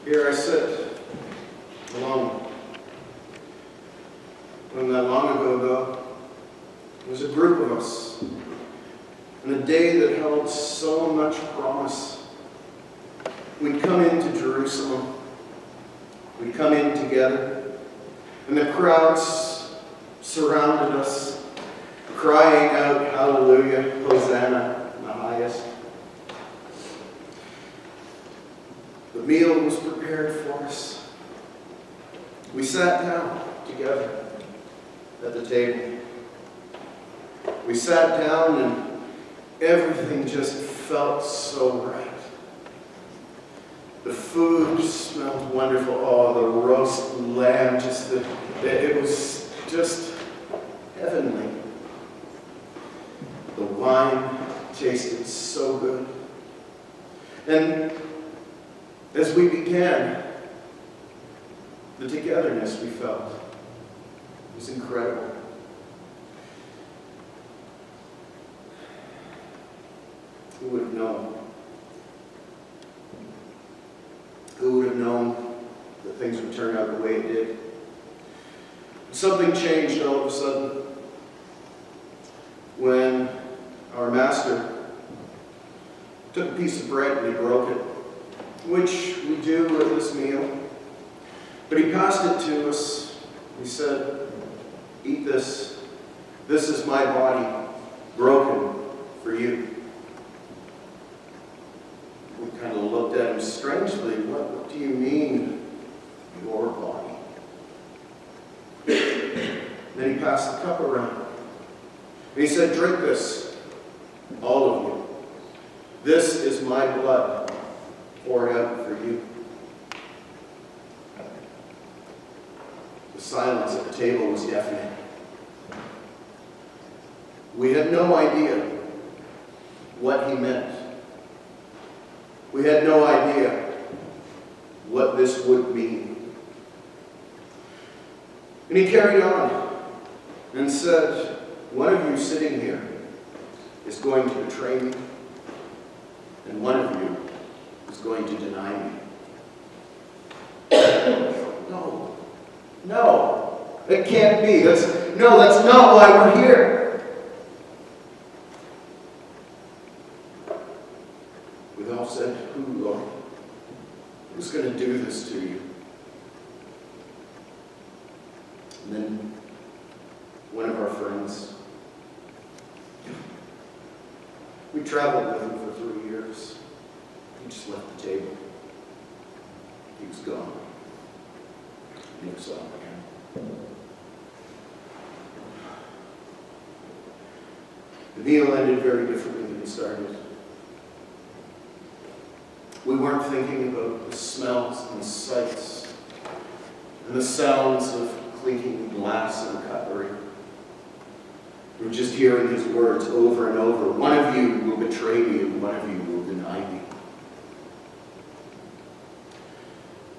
Here I sit, alone. Wasn't that long ago, though. There was a group of us, and a day that held so much promise. We'd come into Jerusalem. We'd come in together, and the crowds surrounded us, crying out, "Hallelujah, Hosanna in the highest." The meal was prepared for us. We sat down together at the table. We sat down and everything just felt so right. The food smelled wonderful. Oh, the roast lamb, it was just heavenly. The wine tasted so good. And as we began, the togetherness we felt was incredible. Who would have known? Who would have known that things would turn out the way it did? Something changed all of a sudden when our master took a piece of bread and he broke it, which we do at this meal. But he passed it to us. He said, "Eat this. This is my body, broken for you." We kind of looked at him strangely. What do you mean, your body? Then he passed the cup around. And he said, "Drink this, all of you. This is my blood poured out for you." The silence at the table was deafening. We had no idea what he meant. We had no idea what this would mean. And he carried on and said, "One of you sitting here is going to betray me, and one of you is going to deny me." No, it can't be. That's not why we're here. We all said, "Who, Lord? Who's going to do this to you?" And then one of our friends, we traveled with him for 3 years. He just left the table. He was gone. Never saw him again. The meal ended very differently than it started. We weren't thinking about the smells and sights and the sounds of clinking glass and cutlery. We were just hearing his words over and over. "One of you will betray me, and one of you will deny me."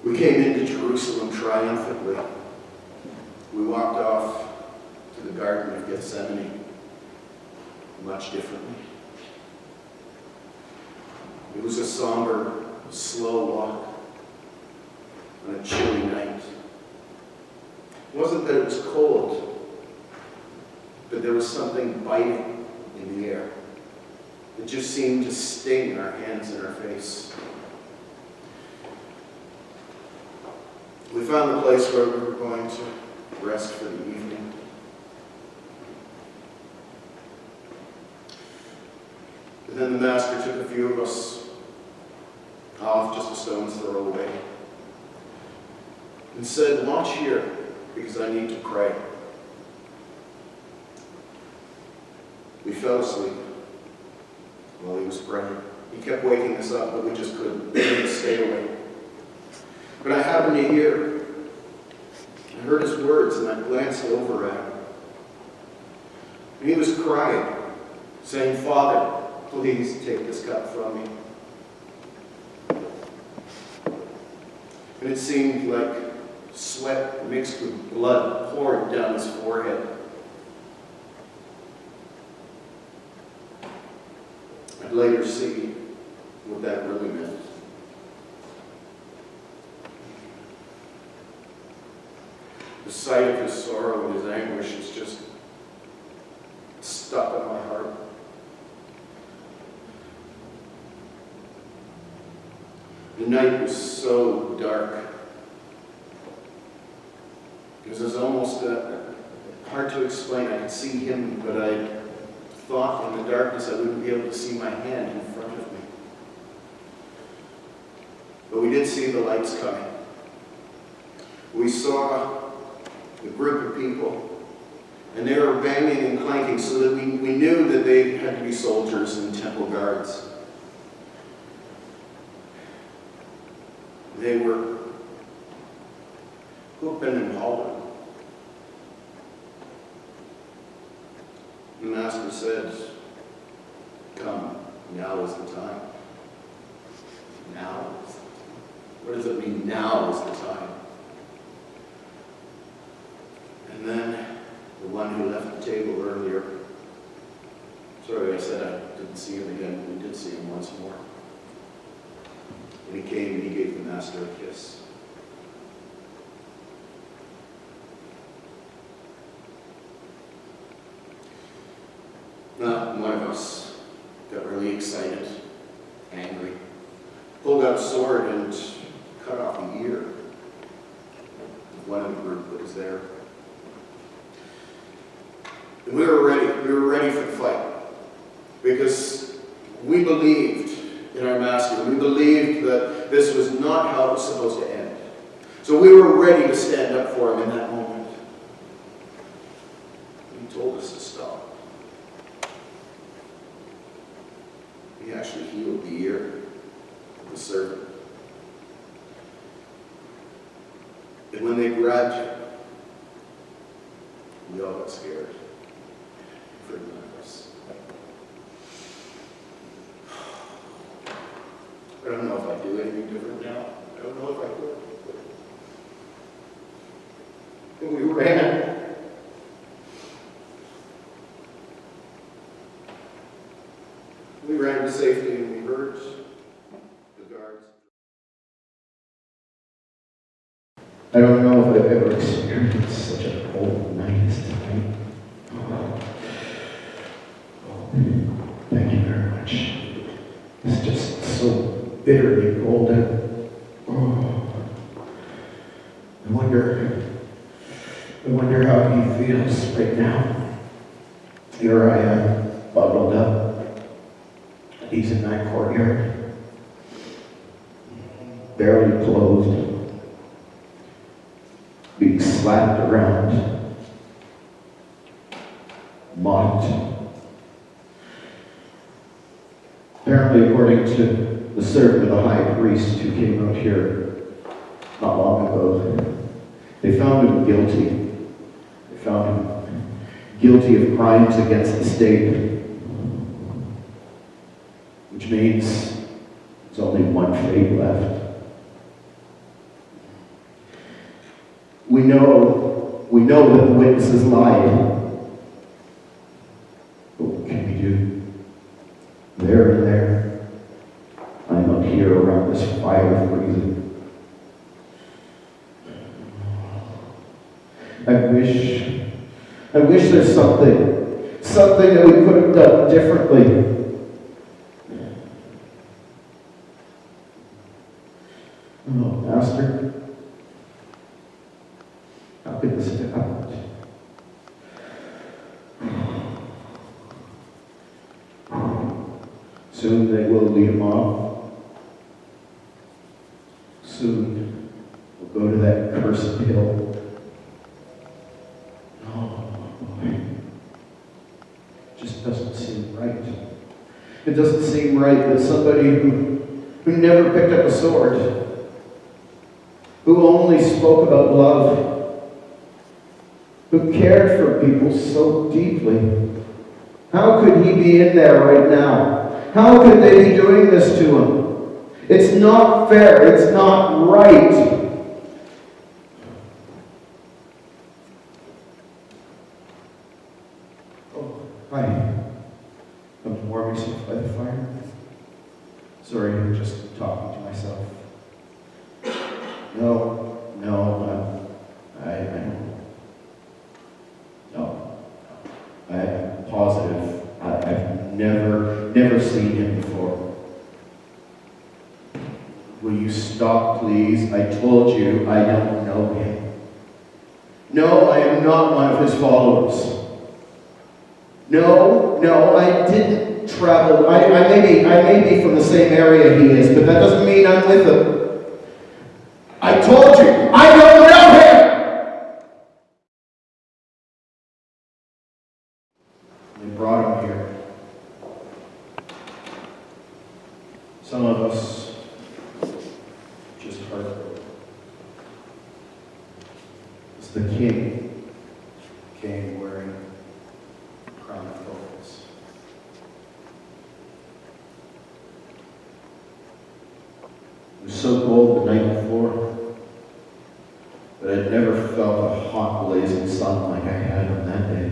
We came into Jerusalem triumphantly. We walked off to the Garden of Gethsemane much differently. It was a somber, slow walk on a chilly night. It wasn't that it was cold, but there was something biting in the air. It just seemed to sting our hands and our face. We found the place where we were going to rest for the evening. And then the master took a few of us off just a stone's throw away and said, "Watch here, because I need to pray." We fell asleep while he was praying. He kept waking us up, but we just couldn't. We couldn't stay awake. But I happened to hear, I heard his words, and I glanced over at him. And he was crying, saying, "Father, please take this cup from me." And it seemed like sweat mixed with blood poured down his forehead. I'd later see what that really meant. The sight of his sorrow and his anguish is just stuck in my heart. The night was so dark. It was almost hard to explain. I could see him, but I thought in the darkness I wouldn't be able to see my hand in front of me. But we did see the lights coming. We saw a group of people, and they were banging and clanking so that we knew that they had to be soldiers and temple guards. They were whooping and hollering. The Master said, "Come, now is the time." Now? What does it mean, now is the time? And then the one who left the table earlier, sorry, I said I didn't see him again. We did see him once more. And he came and he gave the Master a kiss. One of us got really excited, angry, pulled out a sword and cut off the ear of one of the group that was there. And we were ready for the fight, because we believed in our Master. We believed that this was not how it was supposed to end. So we were ready to stand up for him in that moment. He told us to stop. He actually healed the ear of the servant. And when they grabbed him, we all got scared. For none of us. I don't know if I'd do anything different now. I don't know if I could. And we ran. We ran to safety and we heard the guards. I don't know if I've ever experienced such a cold night as tonight. Thank you very much. It's just so bitterly cold out. I wonder how he feels right now. Here I am, bundled up. He's in that courtyard, barely clothed, being slapped around, mocked. Apparently, according to the servant of the high priest who came out here not long ago, they found him guilty. They found him guilty of crimes against the state, which means there's only one fate left. We know that the witnesses lied. But what can we do? There and there, I'm up here around this fire freezing. I wish there's something that we could have done differently. Oh, Master, how could this have happened? Soon they will lead him off. Soon we'll go to that cursed hill. Doesn't seem right. It doesn't seem right that somebody who never picked up a sword, who only spoke about love, who cared for people so deeply, how could he be in there right now? How could they be doing this to him? It's not fair. It's not right. Come to warm yourself by the fire. Sorry, I'm just talking to myself. No, I know. Will you stop, please? I told you I don't know him. No, I am not one of his followers. No, I didn't travel. I may be from the same area he is, but that doesn't mean I'm with him. I told you, I don't know him! They brought him here. Some of us just heartbroken. As the king came wearing a crown of thorns. It was so cold the night before that I'd never felt a hot blazing sun like I had on that day.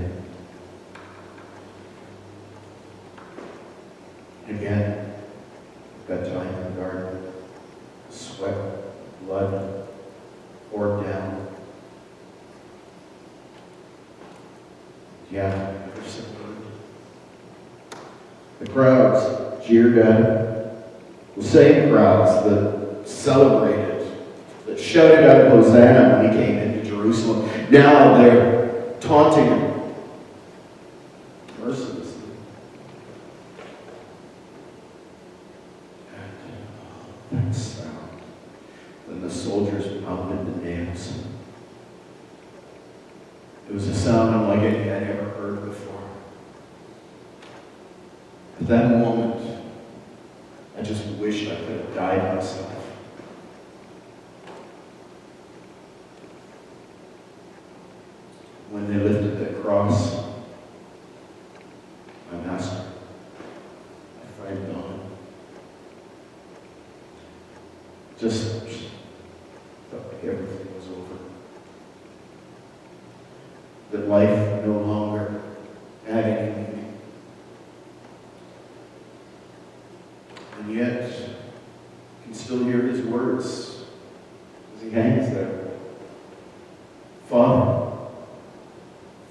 Again, that time in the garden, sweat, blood poured down. Yeah, never said a word. The crowds jeered at him. The same crowds that celebrated, that shouted out Hosanna when he came into Jerusalem. Now they're taunting him mercilessly. And that sound, when the soldiers pounded the nails. It was a sound unlike any I'd ever heard before. At that moment, I just wished I could have died myself. When they lifted that cross, my master, my friend gone, just felt like everything was over. That life no longer had any meaning. And yet, you can still hear his words as he hangs there. Father,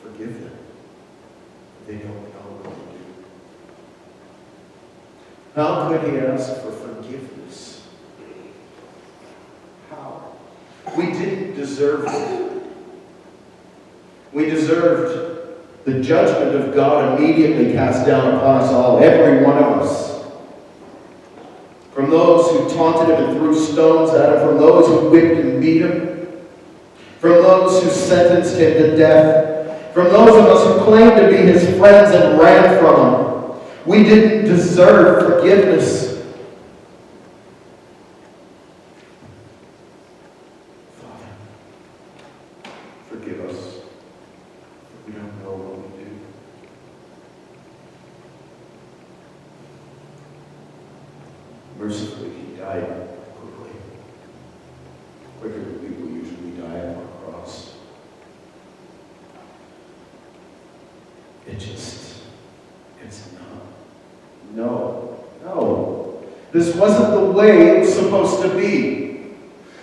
forgive them. They don't know what to do. How could he ask for forgiveness? How? We didn't deserve it. We deserved the judgment of God immediately cast down upon us all, every one of us. From those who taunted him and threw stones at him, from those who whipped and beat him, from those who sentenced him to death, from those of us who claimed to be his friends and ran from him. We didn't deserve forgiveness. Father, forgive us. We don't know what we do. Mercifully, he died quickly. Quicker than people usually die on a cross. It's not. No. This wasn't the way it was supposed to be.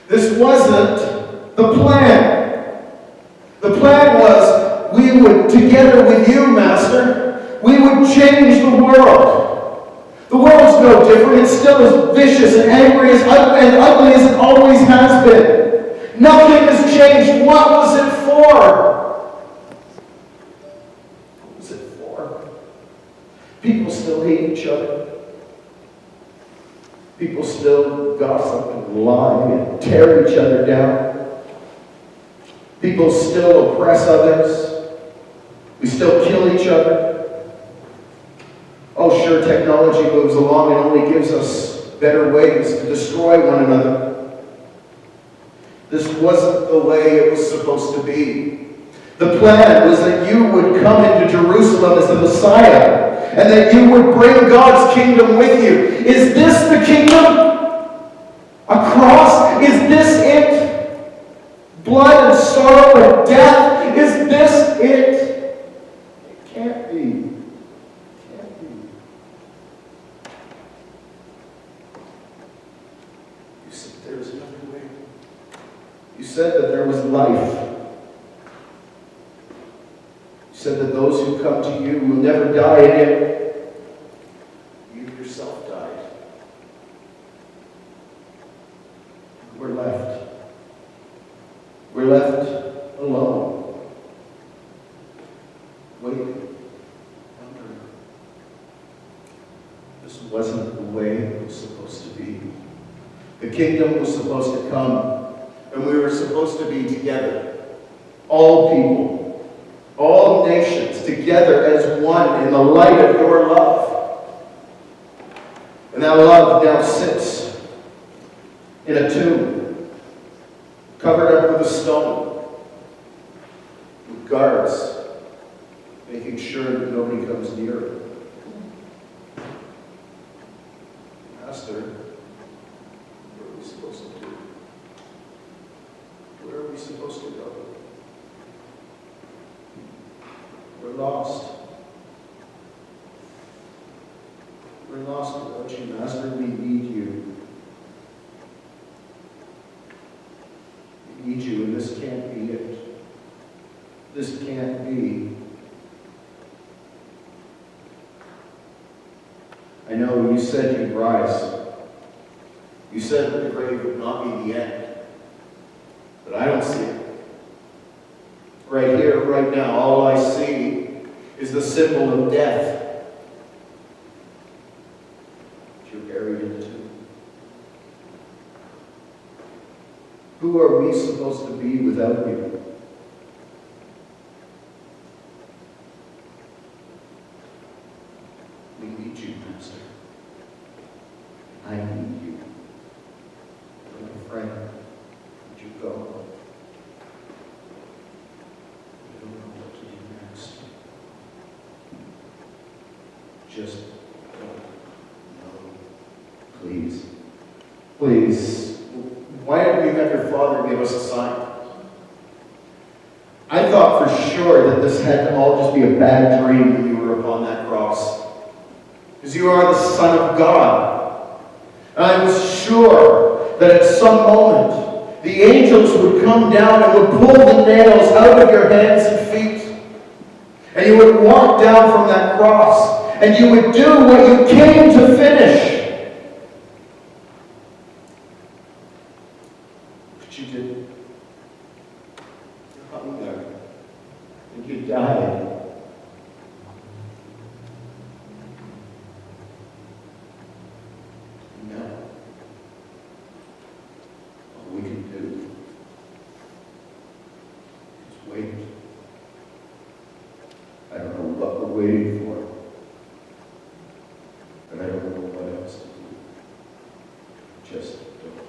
This wasn't the plan. The plan was, we would, together with you, Master, we would change the world. The world's no different. It's still as vicious and angry and ugly as it always has been. Nothing has changed. What was it for? What was it for? People still hate each other. People still gossip and lie and tear each other down. People still oppress others. We still kill each other. Oh, sure, technology moves along and only gives us better ways to destroy one another. This wasn't the way it was supposed to be. The plan was that you would come into Jerusalem as the Messiah, and that you would bring God's kingdom with you. Is this the kingdom? A cross? Is this it? Blood and sorrow and death? Is this it? It can't be. It can't be. You said there was another way. You said that there was life. You said that those who come to you will never die in it. You yourself died. we're left. We're left alone. Waiting. Wondering. This wasn't the way it was supposed to be. The kingdom was supposed to come, and we were supposed to be together. All people, all nations, together as one in the light of your love. And that love now sits in a tomb, covered up with a stone, with guards, making sure that nobody comes near it. Master, what are we supposed to do? Where are we supposed to go? We're lost. We're lost without you, Master. We need you. We need you, and this can't be it. This can't be. I know you said you'd rise. You said that the grave would not be the end. But I don't see it. Right here, right now, all I see is the symbol of death. You're buried in a tomb. Who are we supposed to be without you? We need you, Master. I need you. You're my friend. Would you go? I don't know what to do next. Just don't know. Please. Please. Why didn't you have your father give us a sign? I thought for sure that this had to all just be a bad dream when you were upon that cross. Because you are the Son of God. And I was sure that at some moment the angels would come down and would pull the nails out of your hands and feet. And you would walk down from that cross and you would do what you came to finish. But you didn't. You hung there and you died. All we can do is wait. I don't know what we're waiting for, but I don't know what else to do. Just don't know.